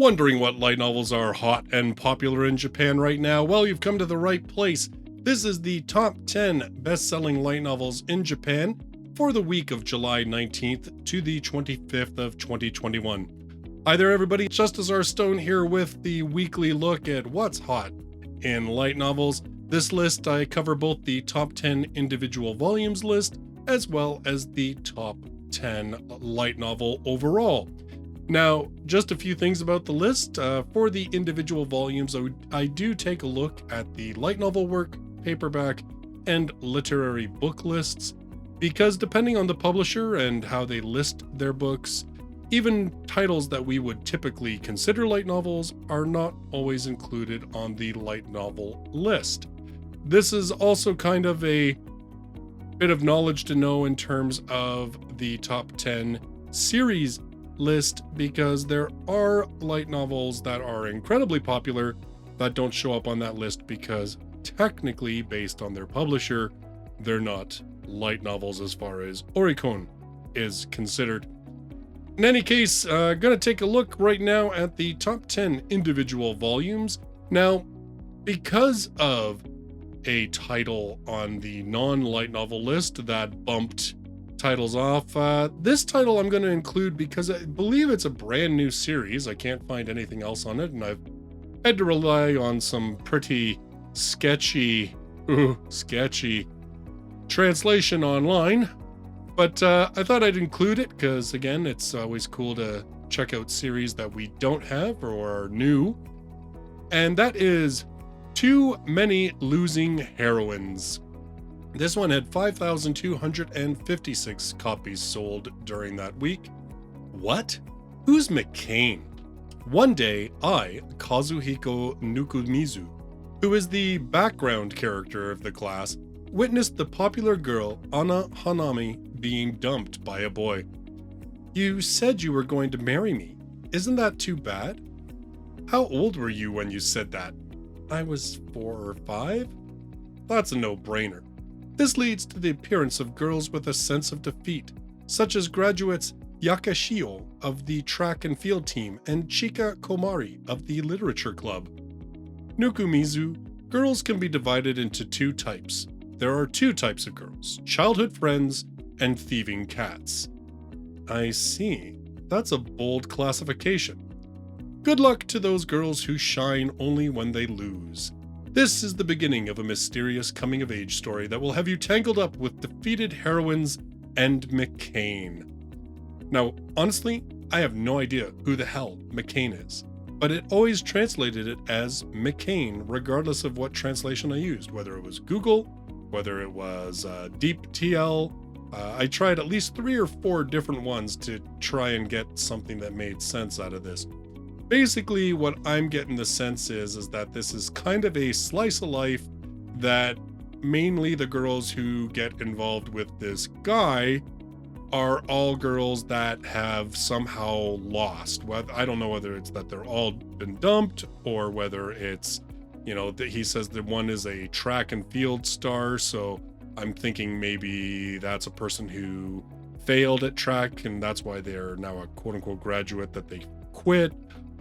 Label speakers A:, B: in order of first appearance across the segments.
A: Wondering what light novels are hot and popular in Japan right now? Well, you've come to the right place. This is the top 10 best-selling light novels in Japan for the week of July 19th to the 25th of 2021. Hi there, everybody. Justus R. Stone here with the weekly look at what's hot in light novels. This list, I cover both the top 10 individual volumes list as well as the top 10 light novel overall. Now, just a few things about the list. For the individual volumes, I do take a look at the light novel work, paperback, and literary book lists, because depending on the publisher and how they list their books, even titles that we would typically consider light novels are not always included on the light novel list. This is also kind of a bit of knowledge to know in terms of the top 10 series list, because there are light novels that are incredibly popular that don't show up on that list because technically, based on their publisher, they're not light novels as far as Oricon is considered. In any case, gonna take a look right now at the top 10 individual volumes. Now, because of a title on the non-light novel list that bumped titles off, this title I'm going to include because I believe it's a brand new series. I can't find anything else on it, and I've had to rely on some pretty sketchy translation online. But I thought I'd include it because, again, it's always cool to check out series that we don't have or are new. And that is Too Many Losing Heroines. This one had 5,256 copies sold during that week. What? Who's McCain? One day, I, Kazuhiko Nukumizu, who is the background character of the class, witnessed the popular girl Ana Hanami being dumped by a boy. You said you were going to marry me. Isn't that too bad? How old were you when you said that? I was 4 or 5? That's a no-brainer. This leads to the appearance of girls with a sense of defeat, such as graduates Yakashio of the track and field team and Chika Komari of the literature club. Nukumizu, girls can be divided into two types. There are two types of girls, childhood friends and thieving cats. I see. That's a bold classification. Good luck to those girls who shine only when they lose. This is the beginning of a mysterious coming-of-age story that will have you tangled up with defeated heroines and McCain. Now, honestly, I have no idea who the hell McCain is, but it always translated it as McCain regardless of what translation I used, whether it was Google, whether it was DeepTL. I tried at least 3 or 4 different ones to try and get something that made sense out of this. Basically, what I'm getting the sense is that this is kind of a slice of life that mainly the girls who get involved with this guy are all girls that have somehow lost. I don't know whether it's that they're all been dumped or whether it's, that he says that one is a track and field star. So I'm thinking maybe that's a person who failed at track and that's why they're now a quote unquote graduate that they quit.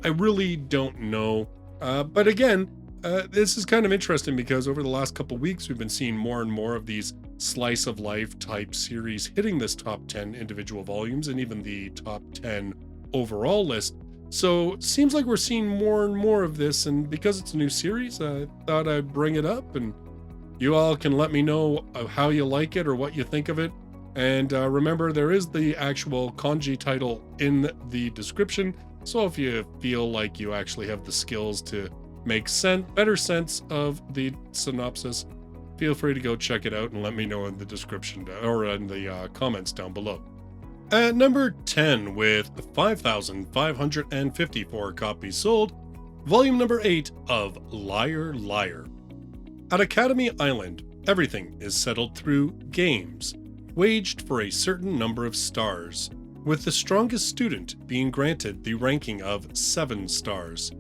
A: I really don't know. But again, this is kind of interesting because over the last couple weeks, we've been seeing more and more of these slice of life type series hitting this top 10 individual volumes and even the top 10 overall list. So it seems like we're seeing more and more of this. And because it's a new series, I thought I'd bring it up and you all can let me know how you like it or what you think of it. And remember, there is the actual kanji title in the description. So if you feel like you actually have the skills to make better sense of the synopsis, feel free to go check it out and let me know in the description or in the comments down below. At number 10, with 5,554 copies sold, volume number 8 of Liar Liar. At Academy Island, everything is settled through games, waged for a certain number of stars, with the strongest student being granted the ranking of 7 stars.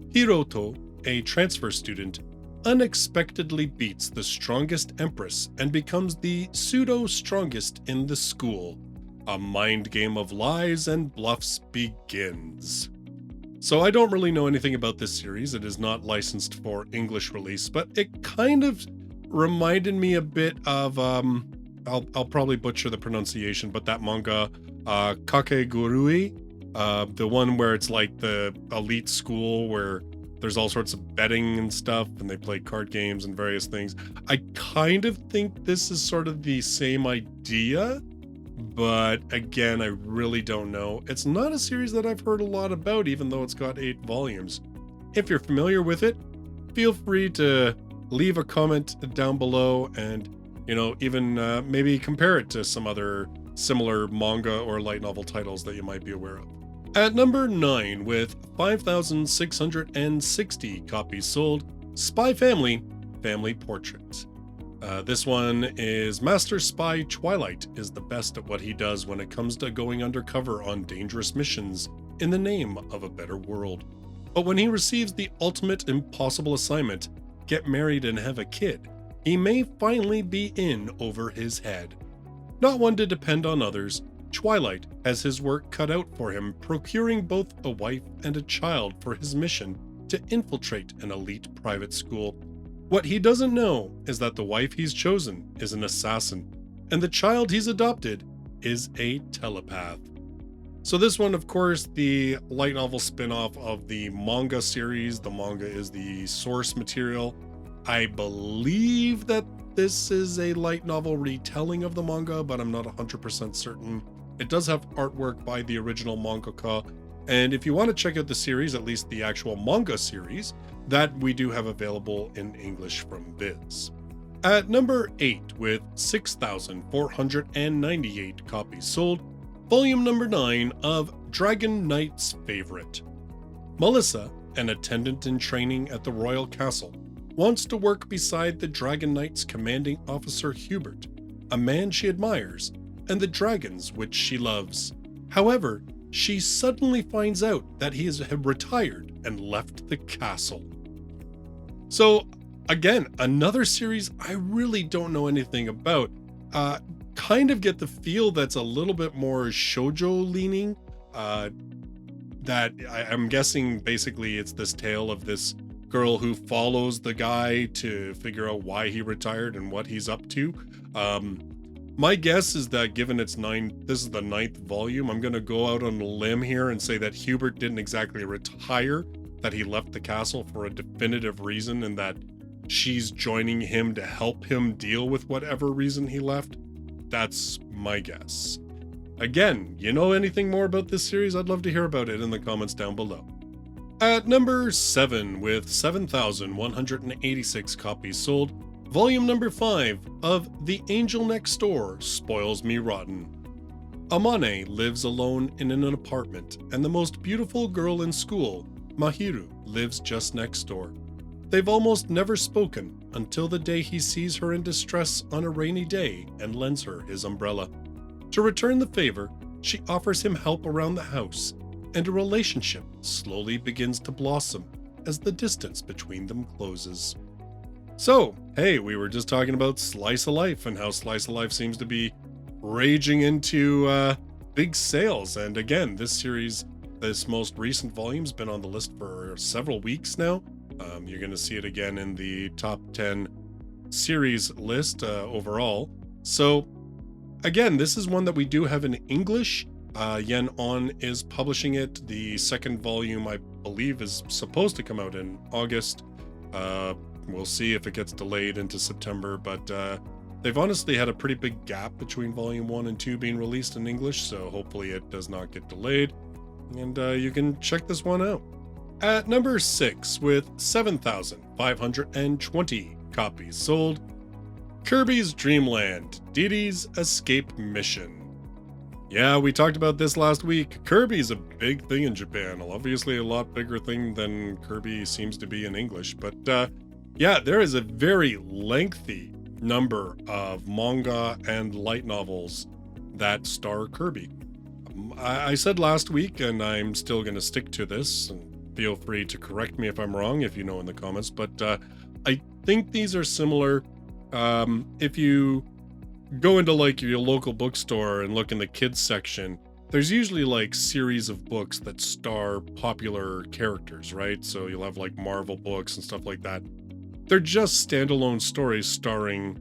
A: Hiroto, a transfer student, unexpectedly beats the strongest empress and becomes the pseudo-strongest in the school. A mind game of lies and bluffs begins. So I don't really know anything about this series. It is not licensed for English release, but it kind of reminded me a bit of I'll probably butcher the pronunciation, but that manga Kakegurui, the one where it's like the elite school where there's all sorts of betting and stuff and they play card games and various things. I kind of think this is sort of the same idea, but again, I really don't know. It's not a series that I've heard a lot about, even though it's got 8 volumes. If you're familiar with it, feel free to leave a comment down below and, you know, even maybe compare it to some other similar manga or light novel titles that you might be aware of. At number 9, with 5,660 copies sold, Spy Family Family Portrait. This one is Master Spy Twilight is the best at what he does when it comes to going undercover on dangerous missions in the name of a better world. But when he receives the ultimate impossible assignment, get married and have a kid, he may finally be in over his head. Not one to depend on others, Twilight has his work cut out for him, procuring both a wife and a child for his mission to infiltrate an elite private school. What he doesn't know is that the wife he's chosen is an assassin, and the child he's adopted is a telepath. So this one, of course, the light novel spin-off of the manga series. The manga is the source material. I believe that this is a light novel retelling of the manga, but I'm not 100% certain. It does have artwork by the original mangaka, and if you want to check out the series, at least the actual manga series, that we do have available in English from Viz. At number 8, with 6,498 copies sold, volume number 9 of Dragon Knight's Favorite. Melissa, an attendant in training at the royal castle, wants to work beside the Dragon Knight's commanding officer Hubert, a man she admires, and the dragons which she loves. However, she suddenly finds out that he has retired and left the castle. So, again, another series I really don't know anything about. Kind of get the feel that's a little bit more shoujo leaning. That I'm guessing basically it's this tale of this girl who follows the guy to figure out why he retired and what he's up to. My guess is that given this is the 9th volume, I'm going to go out on a limb here and say that Hubert didn't exactly retire, that he left the castle for a definitive reason, and that she's joining him to help him deal with whatever reason he left. That's my guess. Again, you know anything more about this series? I'd love to hear about it in the comments down below. At number 7, with 7,186 copies sold, volume number 5 of The Angel Next Door Spoils Me Rotten. Amane lives alone in an apartment, and the most beautiful girl in school, Mahiru, lives just next door. They've almost never spoken until the day he sees her in distress on a rainy day and lends her his umbrella. To return the favor, she offers him help around the house, and a relationship slowly begins to blossom as the distance between them closes. So, hey, we were just talking about Slice of Life and how Slice of Life seems to be raging into big sales. And again, this series, this most recent volume's been on the list for several weeks now. You're going to see it again in the top 10 series list overall. So, again, this is one that we do have in English. Yen On is publishing it. The second volume, I believe, is supposed to come out in August. We'll see if it gets delayed into September, but they've honestly had a pretty big gap between volume 1 and 2 being released in English, so hopefully it does not get delayed, and you can check this one out. At number 6, with 7,520 copies sold, Kirby's Dream Land, Dede's Escape Mission. Yeah, we talked about this last week. Kirby's a big thing in Japan, obviously a lot bigger thing than Kirby seems to be in English, but yeah, there is a very lengthy number of manga and light novels that star Kirby. I said last week, and I'm still going to stick to this, and feel free to correct me if I'm wrong if you know in the comments, but I think these are similar. If you go into like your local bookstore and look in the kids section, there's usually like series of books that star popular characters, right? So you'll have like Marvel books and stuff like that. They're just standalone stories starring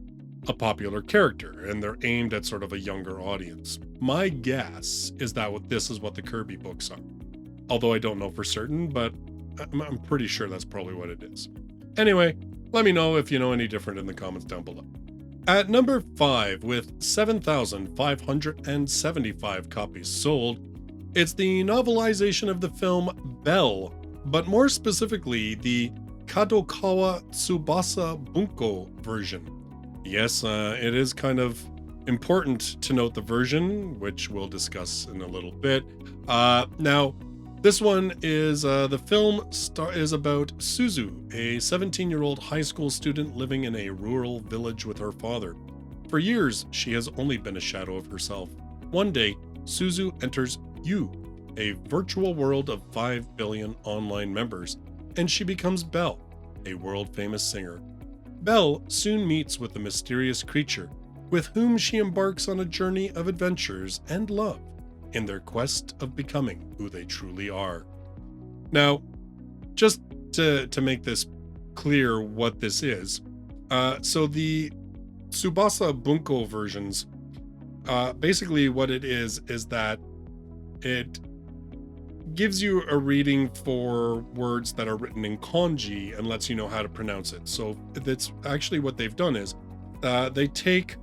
A: a popular character, and they're aimed at sort of a younger audience. My guess is that this is what the Kirby books are. Although I don't know for certain, but I'm pretty sure that's probably what it is. Anyway, let me know if you know any different in the comments down below. At number 5, with 7,575 copies sold, it's the novelization of the film Belle, but more specifically the Kadokawa Tsubasa Bunko version. Yes, it is kind of important to note the version, which we'll discuss in a little bit. Now, this one is the film is about Suzu, a 17-year-old high school student living in a rural village with her father. For years, she has only been a shadow of herself. One day, Suzu enters You, a virtual world of 5 billion online members, and she becomes Belle, a world-famous singer. Belle soon meets with the mysterious creature, with whom she embarks on a journey of adventures and love in their quest of becoming who they truly are. Now, just to make this clear what this is, so the Tsubasa Bunko versions, basically what it is that it gives you a reading for words that are written in kanji and lets you know how to pronounce it. So that's actually what they've done is they take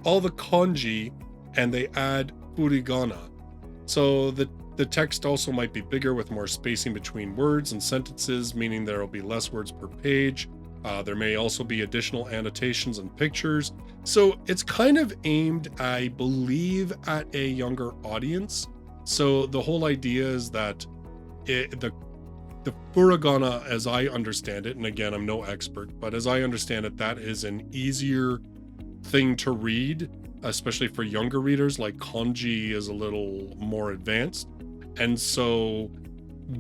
A: all the kanji and they add furigana. So the text also might be bigger with more spacing between words and sentences, meaning there will be less words per page. There may also be additional annotations and pictures. So it's kind of aimed, I believe, at a younger audience. So the whole idea is that the furigana, as I understand it, and again, I'm no expert, but as I understand it, that is an easier thing to read, especially for younger readers. Like kanji is a little more advanced. And so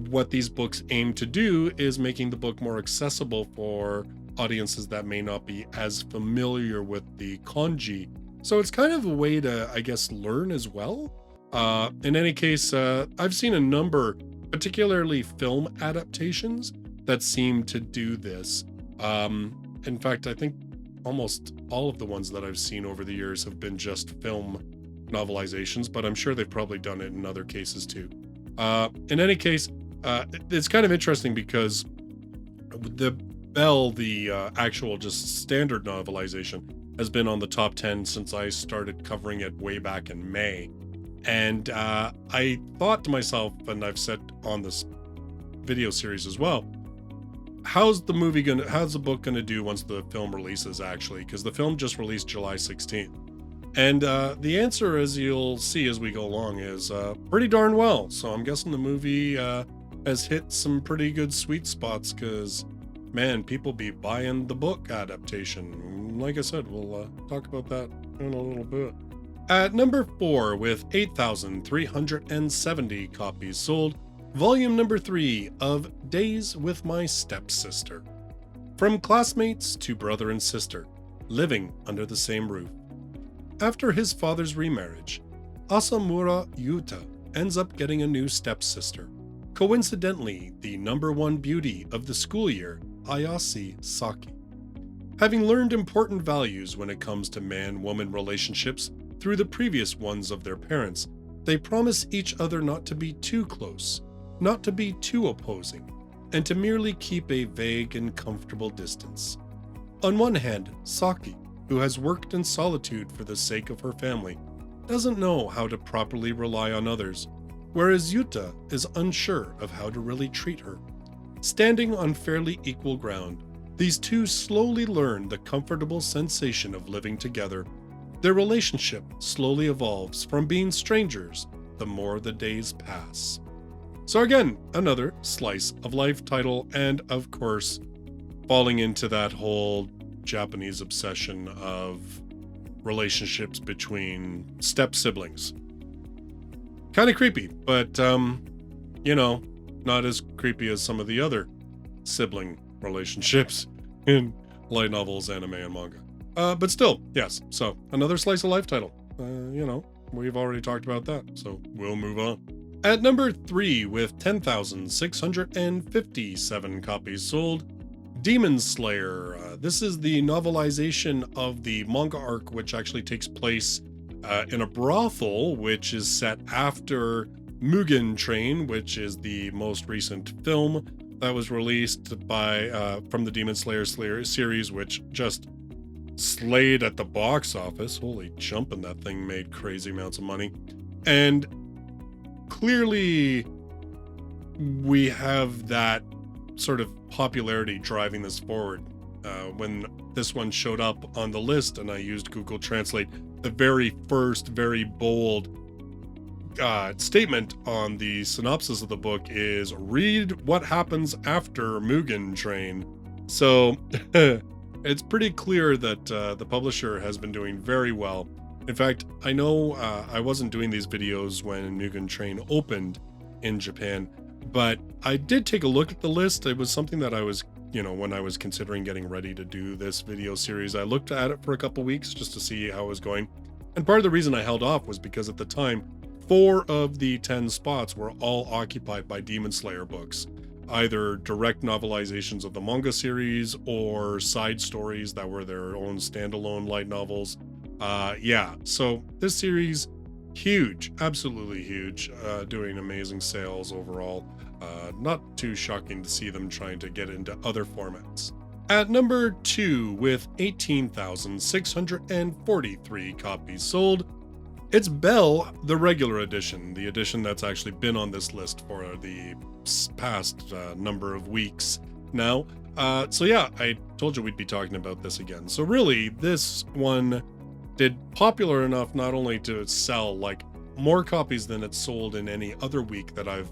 A: what these books aim to do is making the book more accessible for audiences that may not be as familiar with the kanji. So it's kind of a way to, I guess, learn as well. In any case, I've seen a number, particularly film adaptations, that seem to do this. In fact, I think almost all of the ones that I've seen over the years have been just film novelizations, but I'm sure they've probably done it in other cases too. In any case, it's kind of interesting because the Belle, the actual just standard novelization, has been on the top 10 since I started covering it way back in May. And I thought to myself, and I've said on this video series as well, how's the book gonna do once the film releases, actually? Because the film just released July 16th. And the answer, as you'll see as we go along, is pretty darn well. So I'm guessing the movie has hit some pretty good sweet spots, because, man, people be buying the book adaptation. Like I said, we'll talk about that in a little bit. At number 4, with 8,370 copies sold, volume number 3 of Days with My Stepsister. From classmates to brother and sister, living under the same roof. After his father's remarriage, Asamura Yuta ends up getting a new stepsister. Coincidentally, the #1 beauty of the school year, Ayase Saki. Having learned important values when it comes to man-woman relationships through the previous ones of their parents, they promise each other not to be too close, not to be too opposing, and to merely keep a vague and comfortable distance. On one hand, Saki, who has worked in solitude for the sake of her family, doesn't know how to properly rely on others, whereas Yuta is unsure of how to really treat her. Standing on fairly equal ground, these two slowly learn the comfortable sensation of living together. Their relationship slowly evolves from being strangers the more the days pass. So again, another slice of life title, and of course, falling into that whole Japanese obsession of relationships between step siblings. Kind of creepy, but not as creepy as some of the other sibling relationships in light novels, anime, and manga. But still, yes. So another slice of life title. we've already talked about that, so we'll move on. At number 3, with 10,657 copies sold, Demon Slayer. This is the novelization of the manga arc, which actually takes place in a brothel, which is set after Mugen Train, which is the most recent film that was released by from the Demon Slayer series, which just slayed at the box office. Holy jumping, that thing made crazy amounts of money. And clearly we have that sort of popularity driving this forward. When this one showed up on the list and I used Google Translate, the very first, very bold statement on the synopsis of the book is read what happens after Mugen Train. So it's pretty clear that the publisher has been doing very well. In fact, I know I wasn't doing these videos when Mugen Train opened in Japan, but I did take a look at the list. It was something that I was, when I was considering getting ready to do this video series, I looked at it for a couple weeks just to see how it was going. And part of the reason I held off was because at the time, 4 of the 10 spots were all occupied by Demon Slayer books, either direct novelizations of the manga series or side stories that were their own standalone light novels. So this series, huge, absolutely huge, doing amazing sales overall. Not too shocking to see them trying to get into other formats. At number 2, with 18,643 copies sold, it's Belle, the regular edition, the edition that's actually been on this list for the past number of weeks now. I told you we'd be talking about this again. So really, this one did popular enough not only to sell like more copies than it's sold in any other week that I've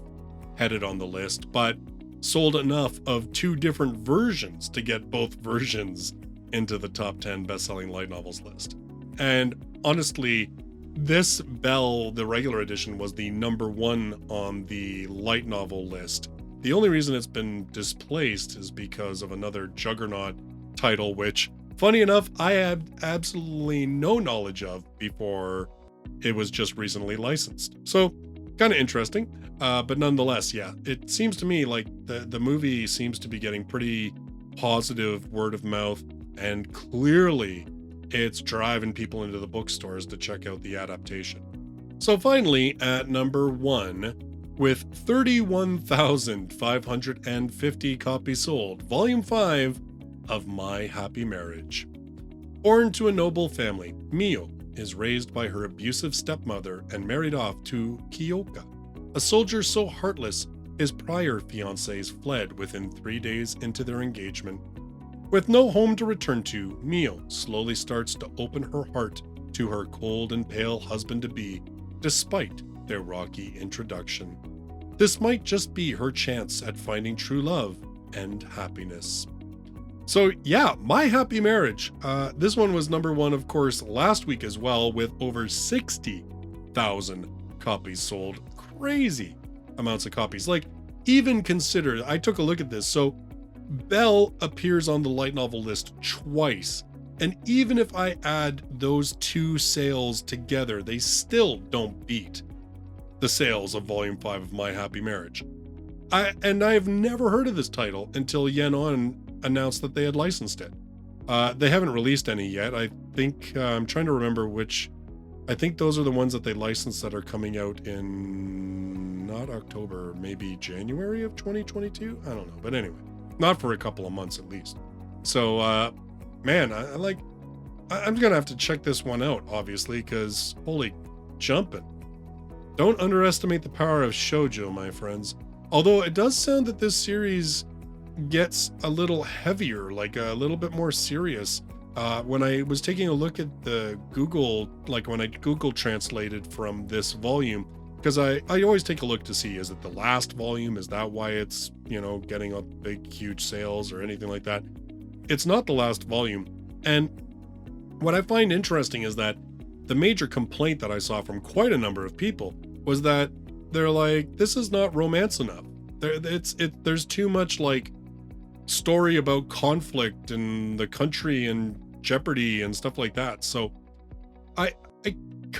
A: had it on the list, but sold enough of 2 different versions to get both versions into the top 10 best-selling light novels list. And honestly, this Belle, the regular edition, was the number 1 on the light novel list. The only reason it's been displaced is because of another juggernaut title, which, funny enough, I had absolutely no knowledge of before it was just recently licensed. So, kind of interesting, but nonetheless, yeah, it seems to me like the movie seems to be getting pretty positive word of mouth, and clearly it's driving people into the bookstores to check out the adaptation. So finally, at number 1, with 31,550 copies sold, Volume 5 of My Happy Marriage. Born to a noble family, Mio is raised by her abusive stepmother and married off to Kyoka, a soldier so heartless his prior fiancés fled within 3 days into their engagement. With no home to return to, Mio slowly starts to open her heart to her cold and pale husband-to-be, despite their rocky introduction. This might just be her chance at finding true love and happiness. So yeah, My Happy Marriage. This one was number 1, of course, last week as well, with over 60,000 copies sold. Crazy amounts of copies. Like, even consider, I took a look at this, so Belle appears on the light novel list twice, and even if I add those 2 sales together, they still don't beat the sales of Volume 5 of My Happy Marriage. I've never heard of this title until Yen-On announced that they had licensed it. They haven't released any yet. I think, I'm trying to remember which, I think those are the ones that they licensed that are coming out in, not October, maybe January of 2022? I don't know, but anyway. Not for a couple of months at least. So, man, I'm gonna have to check this one out, obviously, because holy jumping. Don't underestimate the power of shoujo, my friends. Although it does sound that this series gets a little heavier, like a little bit more serious. When I was taking a look at the Google, like when I Google translated from this volume, because I always take a look to see, is it the last volume? Is that why it's, getting a big, huge sales or anything like that? It's not the last volume. And what I find interesting is that the major complaint that I saw from quite a number of people was that they're like, this is not romance enough. There's too much like story about conflict and the country and jeopardy and stuff like that. So I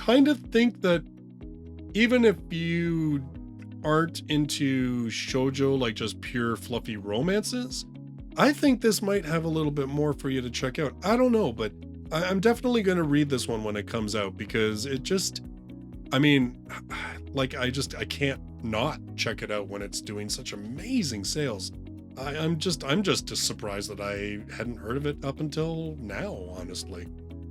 A: kind of think that even if you aren't into shoujo, like just pure fluffy romances, I think this might have a little bit more for you to check out. I don't know, but I'm definitely going to read this one when it comes out, because it just, I mean, like I can't not check it out when it's doing such amazing sales. I'm just as surprised that I hadn't heard of it up until now, honestly.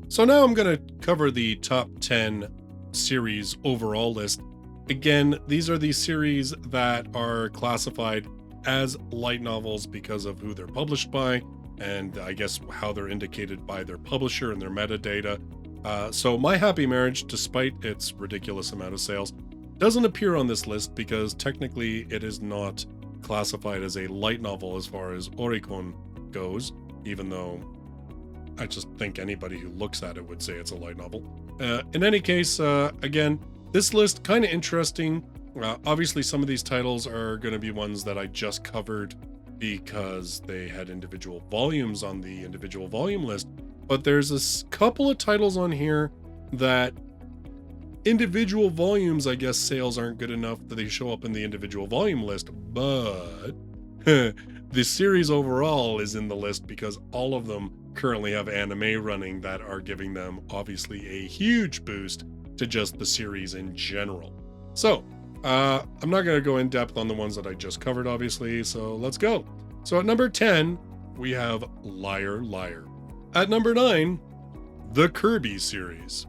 A: So now I'm going to cover the top 10 series overall list. Again, these are the series that are classified as light novels because of who they're published by, and I guess how they're indicated by their publisher and their metadata. So My Happy Marriage, despite its ridiculous amount of sales, doesn't appear on this list because technically it is not classified as a light novel as far as Oricon goes, even though I just think anybody who looks at it would say it's a light novel. In any case, again, this list kind of interesting. Obviously, some of these titles are going to be ones that I just covered because they had individual volumes on the individual volume list. But there's a couple of titles on here that individual volumes, I guess sales aren't good enough that they show up in the individual volume list. But the series overall is in the list because all of them currently have anime running that are giving them obviously a huge boost to just the series in general. So I'm not going to go in depth on the ones that I just covered, obviously, so let's go. So at number 10, we have Liar Liar. At number 9, the Kirby series.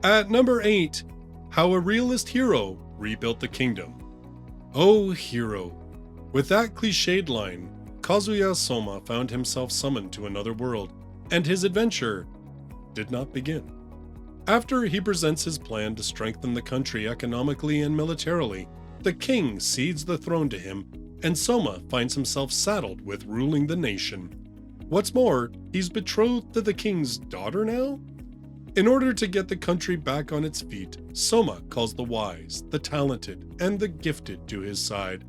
A: At number 8, How a Realist Hero Rebuilt the Kingdom. Oh, hero. With that cliched line, Kazuya Soma found himself summoned to another world, and his adventure did not begin. After he presents his plan to strengthen the country economically and militarily, the king cedes the throne to him, and Soma finds himself saddled with ruling the nation. What's more, he's betrothed to the king's daughter now? In order to get the country back on its feet, Soma calls the wise, the talented, and the gifted to his side.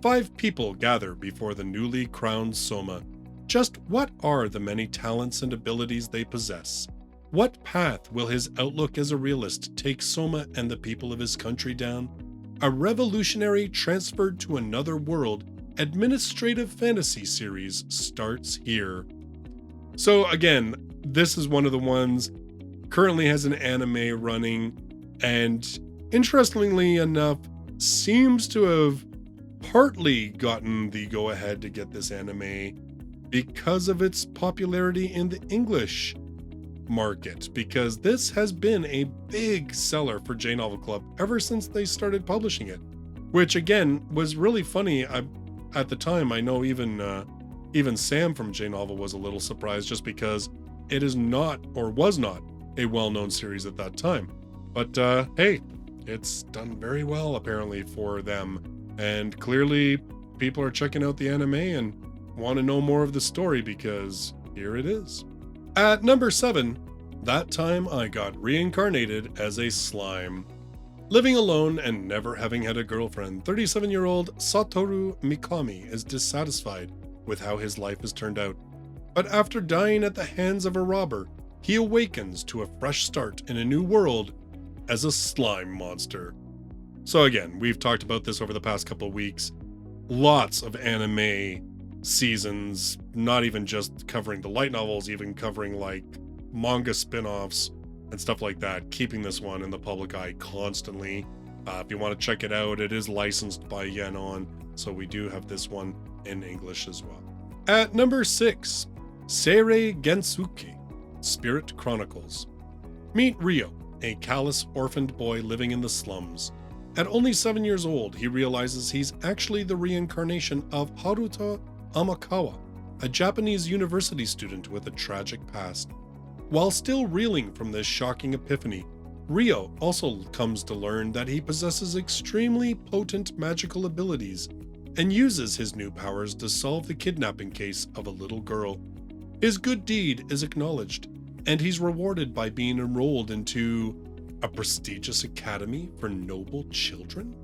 A: 5 people gather before the newly crowned Soma. Just what are the many talents and abilities they possess? What path will his outlook as a realist take Soma and the people of his country down? A revolutionary transferred to another world administrative fantasy series starts here. So again, this is one of the ones currently has an anime running, and interestingly enough, seems to have partly gotten the go-ahead to get this anime because of its popularity in the English market, because this has been a big seller for J Novel Club ever since they started publishing it, which again was really funny. At the time, I know even Sam from J Novel was a little surprised, just because it is not, or was not, a well-known series at that time. But hey, it's done very well apparently for them, and clearly people are checking out the anime and want to know more of the story, because here it is. At number 7, That Time I Got Reincarnated as a Slime. Living alone and never having had a girlfriend, 37-year-old Satoru Mikami is dissatisfied with how his life has turned out. But after dying at the hands of a robber, he awakens to a fresh start in a new world as a slime monster. So again, we've talked about this over the past couple of weeks. Lots of anime seasons, not even just covering the light novels, even covering like manga spin-offs and stuff like that, keeping this one in the public eye constantly. If you want to check it out, it is licensed by Yenon, so we do have this one in English as well. At number 6, Seirei Gensouki, Spirit Chronicles. Meet Ryo, a callous orphaned boy living in the slums. At only 7 years old, he realizes he's actually the reincarnation of Haruta Amakawa, a Japanese university student with a tragic past. While still reeling from this shocking epiphany, Ryo also comes to learn that he possesses extremely potent magical abilities and uses his new powers to solve the kidnapping case of a little girl. His good deed is acknowledged, and he's rewarded by being enrolled into a prestigious academy for noble children.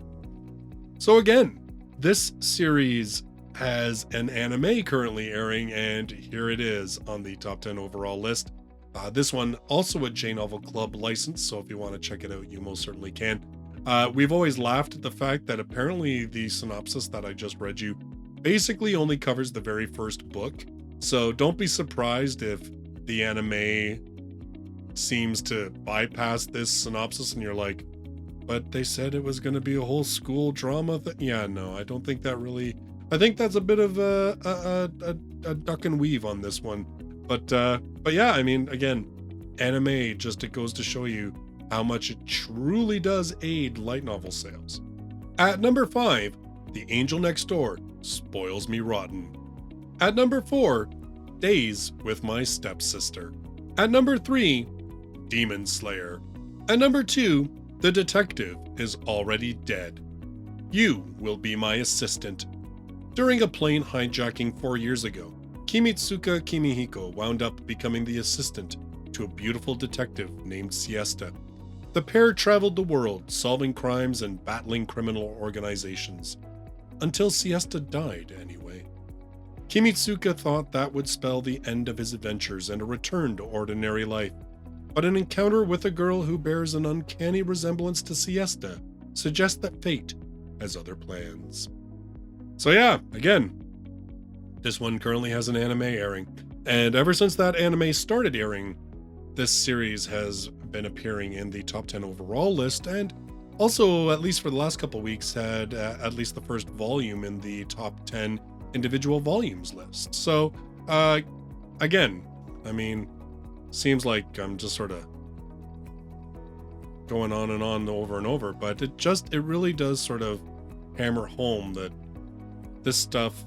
A: So again, this series has an anime currently airing, and here it is on the top 10 overall list. This one also a J-Novel Club license, so if you want to check it out, you most certainly can. We've always laughed at the fact that apparently the synopsis that I just read you basically only covers the very first book, so don't be surprised if the anime seems to bypass this synopsis and you're like, but they said it was going to be a whole school drama. Yeah, no, I don't think that really... I think that's a bit of a duck and weave on this one. But yeah, I mean, again, anime, just it goes to show you how much it truly does aid light novel sales. At number 5, The Angel Next Door spoils me rotten. At number 4, Days with My Stepsister. At number 3, Demon Slayer. At number 2, The Detective is Already Dead. You Will Be My Assistant. During a plane hijacking 4 years ago, Kimitsuka Kimihiko wound up becoming the assistant to a beautiful detective named Siesta. The pair traveled the world, solving crimes and battling criminal organizations. Until Siesta died, anyway. Kimitsuka thought that would spell the end of his adventures and a return to ordinary life. But an encounter with a girl who bears an uncanny resemblance to Siesta suggests that fate has other plans. So yeah, again, this one currently has an anime airing. And ever since that anime started airing, this series has been appearing in the top 10 overall list, and also, at least for the last couple weeks, had at least the first volume in the top 10 individual volumes list. So, again, I mean, seems like I'm just sort of going on and on over and over, but it really does sort of hammer home that this stuff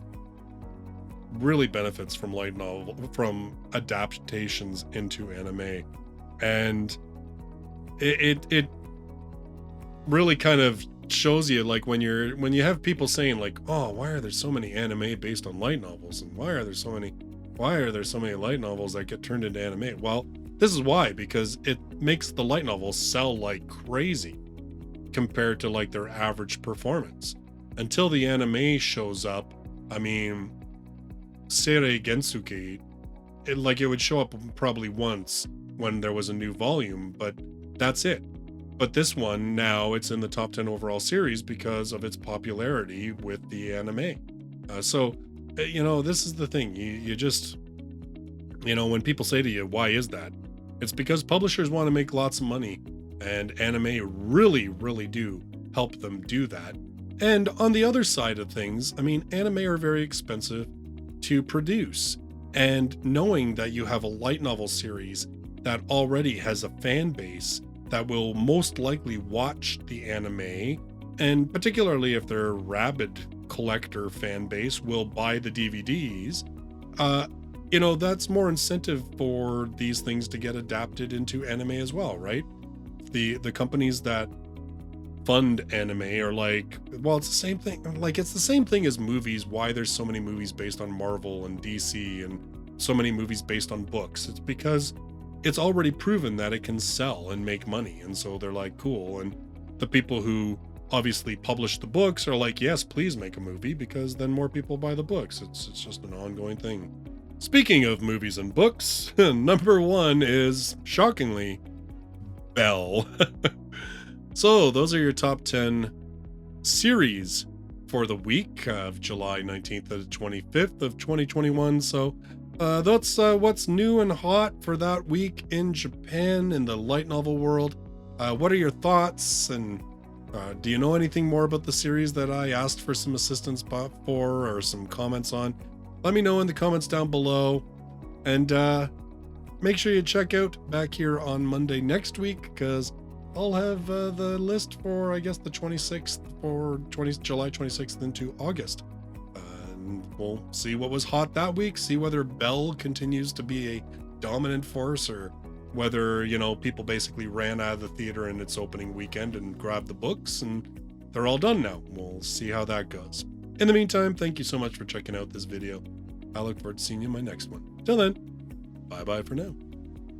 A: really benefits from light novel, from adaptations into anime, and it really kind of shows you, like, when you have people saying like, oh, why are there so many anime based on light novels, and why are there so many light novels that get turned into anime? Well, this is why, because it makes the light novels sell like crazy compared to like their average performance. Until the anime shows up, I mean, Seirei Gensouki, it would show up probably once when there was a new volume, but that's it. But this one, now it's in the top 10 overall series because of its popularity with the anime. So, this is the thing. You just, when people say to you, why is that? It's because publishers want to make lots of money, and anime really, really do help them do that. And on the other side of things, I mean, anime are very expensive to produce, and knowing that you have a light novel series that already has a fan base that will most likely watch the anime, and particularly if they're rabid collector fan base will buy the DVDs, that's more incentive for these things to get adapted into anime as well, right? The companies that fund anime are like, well, it's the same thing. Like, it's the same thing as movies. Why there's so many movies based on Marvel and DC and so many movies based on books? It's because it's already proven that it can sell and make money. And so they're like, cool. And the people who obviously publish the books are like, yes, please make a movie, because then more people buy the books. It's just an ongoing thing. Speaking of movies and books, number 1 is, shockingly, Belle. So those are your top 10 series for the week of July 19th to the 25th of 2021. So that's what's new and hot for that week in Japan in the light novel world. What are your thoughts? And do you know anything more about the series that I asked for some assistance for, or some comments on? Let me know in the comments down below. And make sure you check out back here on Monday next week, because I'll have the list for, I guess, the 26th, for July 26th into August. And we'll see what was hot that week, see whether Belle continues to be a dominant force, or whether, people basically ran out of the theater in its opening weekend and grabbed the books and they're all done now. We'll see how that goes. In the meantime, thank you so much for checking out this video. I look forward to seeing you in my next one. Till then, bye-bye for now.